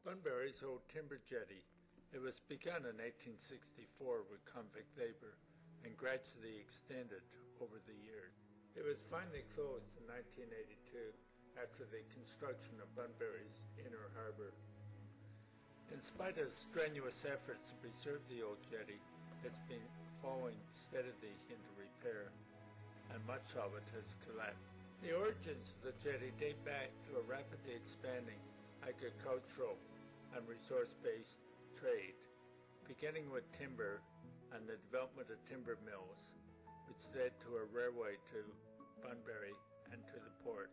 Bunbury's old timber jetty. It was begun in 1864 with convict labor and gradually extended over the years. It was finally closed in 1982 after the construction of Bunbury's inner harbor. In spite of strenuous efforts to preserve the old jetty, it's been falling steadily into repair, and much of it has collapsed. The origins of the jetty date back to a rapidly expanding agricultural and resource-based trade, beginning with timber and the development of timber mills, which led to a railway to Bunbury and to the port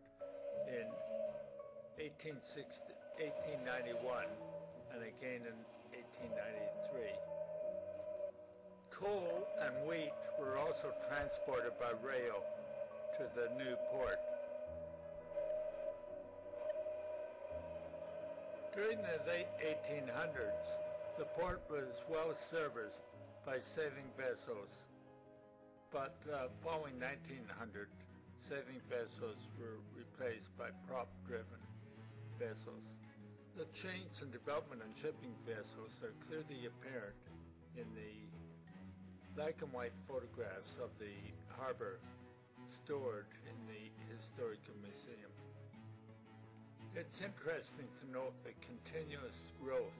in 1891 and again in 1893. Coal and wheat were also transported by rail to the new port. During the late 1800s, the port was well serviced by sailing vessels, but following 1900, sailing vessels were replaced by prop-driven vessels. The change in development in shipping vessels are clearly apparent in the black and white photographs of the harbor stored in the Historical Museum. It's interesting to note the continuous growth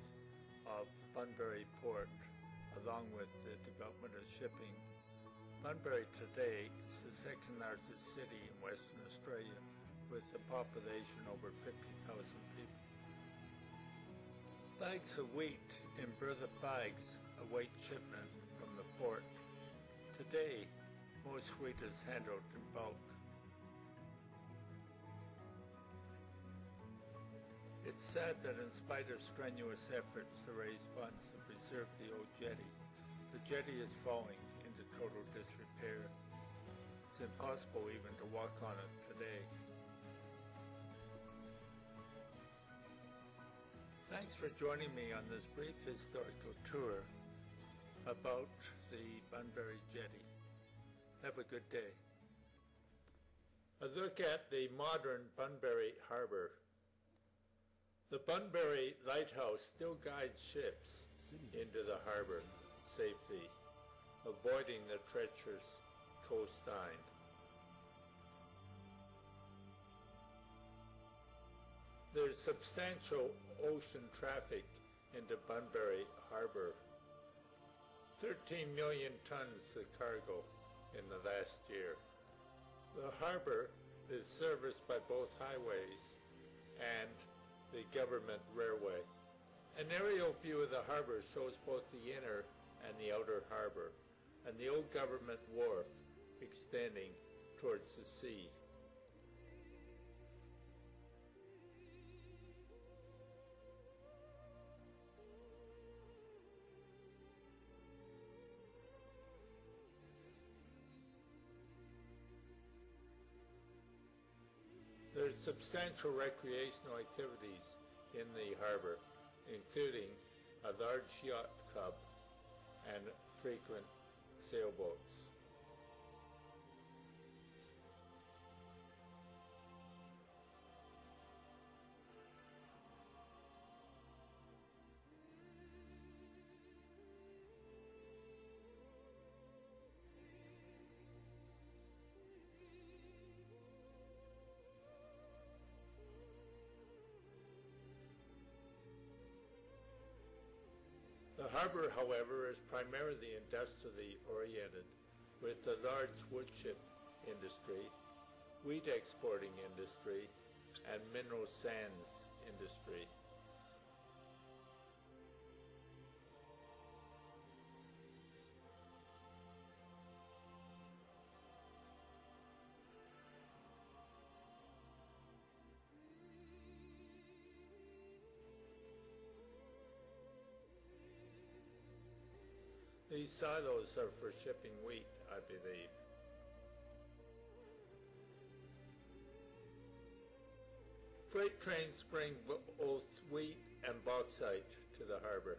of Bunbury Port along with the development of shipping. Bunbury today is the second largest city in Western Australia with a population over 50,000 people. Bags of wheat in burlap bags await shipment from the port. Today, most wheat is handled in bulk. It's sad that in spite of strenuous efforts to raise funds and preserve the old jetty is falling into total disrepair. It's impossible even to walk on it today. Thanks for joining me on this brief historical tour about the Bunbury jetty. Have a good day. A look at the modern Bunbury Harbour. The Bunbury Lighthouse still guides ships into the harbour safely, avoiding the treacherous coastline. There's substantial ocean traffic into Bunbury Harbour. 13 million tons of cargo in the last year. The harbour is serviced by both highways and the government railway. An aerial view of the harbour shows both the inner and the outer harbour, and the old government wharf extending towards the sea. There's substantial recreational activities in the harbour, including a large yacht club and frequent sailboats. The harbour, however, is primarily industrially oriented, with the large woodchip industry, wheat exporting industry, and mineral sands industry. These silos are for shipping wheat, I believe. Freight trains bring both wheat and bauxite to the harbour.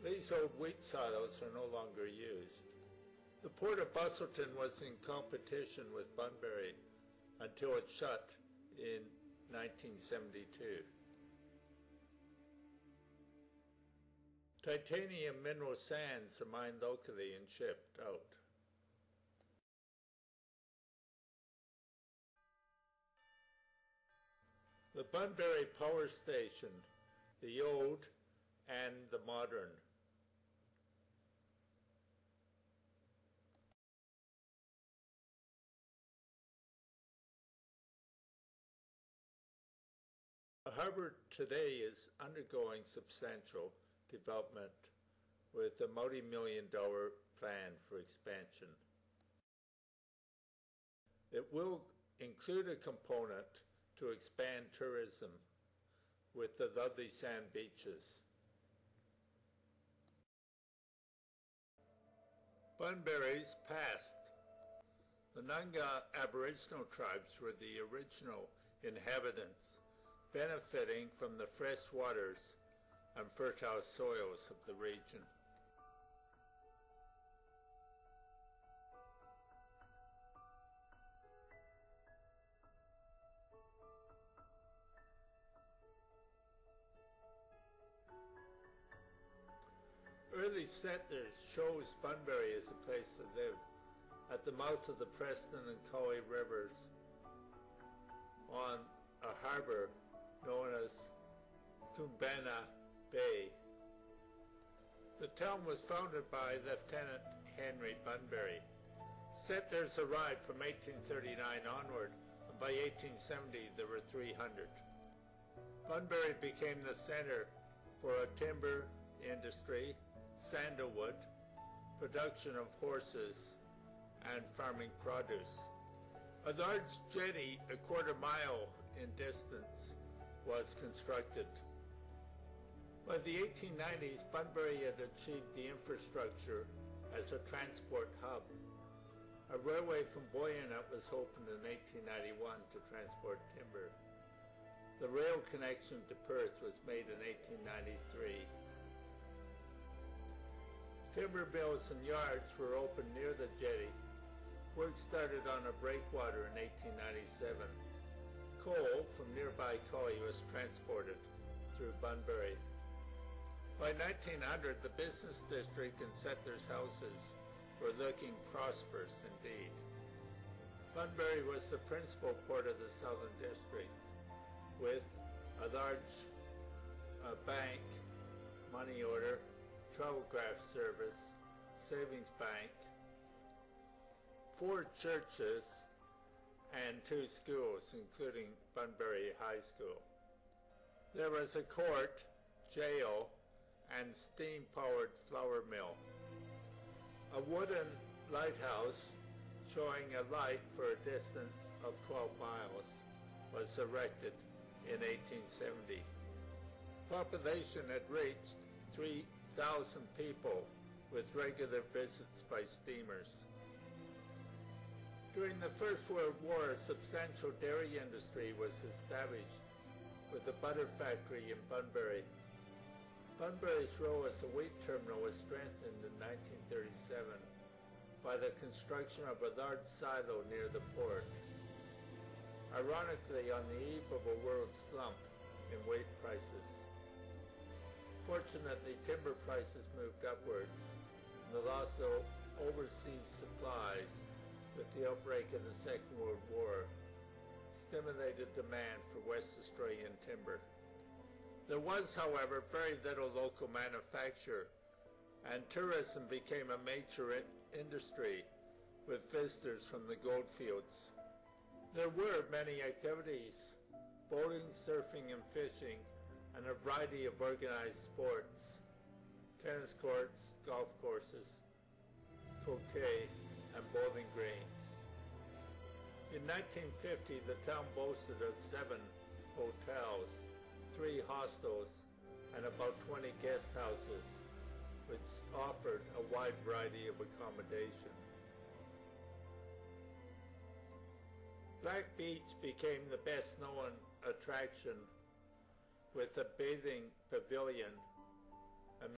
These old wheat silos are no longer used. The port of Busselton was in competition with Bunbury until it shut in 1972. Titanium mineral sands are mined locally and shipped out. The Bunbury Power Station, the old and the modern. The harbour today is undergoing substantial development with a multi-million-dollar plan for expansion. It will include a component to expand tourism with the lovely sand beaches. Bunbury's past. The Nunga Aboriginal tribes were the original inhabitants, benefiting from the fresh waters and fertile soils of the region. Early settlers chose Bunbury as a place to live at the mouth of the Preston and Collie Rivers on a harbour known as Koombana Bay. The town was founded by Lieutenant Henry Bunbury. Settlers arrived from 1839 onward, and by 1870 there were 300. Bunbury became the centre for a timber industry, sandalwood, production of horses, and farming produce. A large jetty a quarter mile in distance was constructed. By the 1890s, Bunbury had achieved the infrastructure as a transport hub. A railway from Boyanup was opened in 1891 to transport timber. The rail connection to Perth was made in 1893. Timber mills and yards were opened near the jetty. Work started on a breakwater in 1897. Coal from nearby Collie was transported through Bunbury. By 1900, the business district and settlers' houses were looking prosperous indeed. Bunbury was the principal port of the southern district, with a large bank, money order, telegraph service, savings bank, 4 churches, and 2 schools, including Bunbury High School. There was a court, jail, and steam-powered flour mill. A wooden lighthouse showing a light for a distance of 12 miles was erected in 1870. Population had reached 3,000 people with regular visits by steamers. During the First World War, a substantial dairy industry was established with a butter factory in Bunbury. Bunbury's role as a wheat terminal was strengthened in 1937 by the construction of a large silo near the port. Ironically, on the eve of a world slump in wheat prices. Fortunately, timber prices moved upwards, and the loss of overseas supplies with the outbreak of the Second World War stimulated demand for West Australian timber. There was, however, very little local manufacture, and tourism became a major industry with visitors from the goldfields. There were many activities: boating, surfing, and fishing, and a variety of organized sports: tennis courts, golf courses, croquet, and bowling greens. In 1950, the town boasted of 7 hotels, 3 hostels, and about 20 guest houses, which offered a wide variety of accommodation. Black Beach became the best known attraction with a bathing pavilion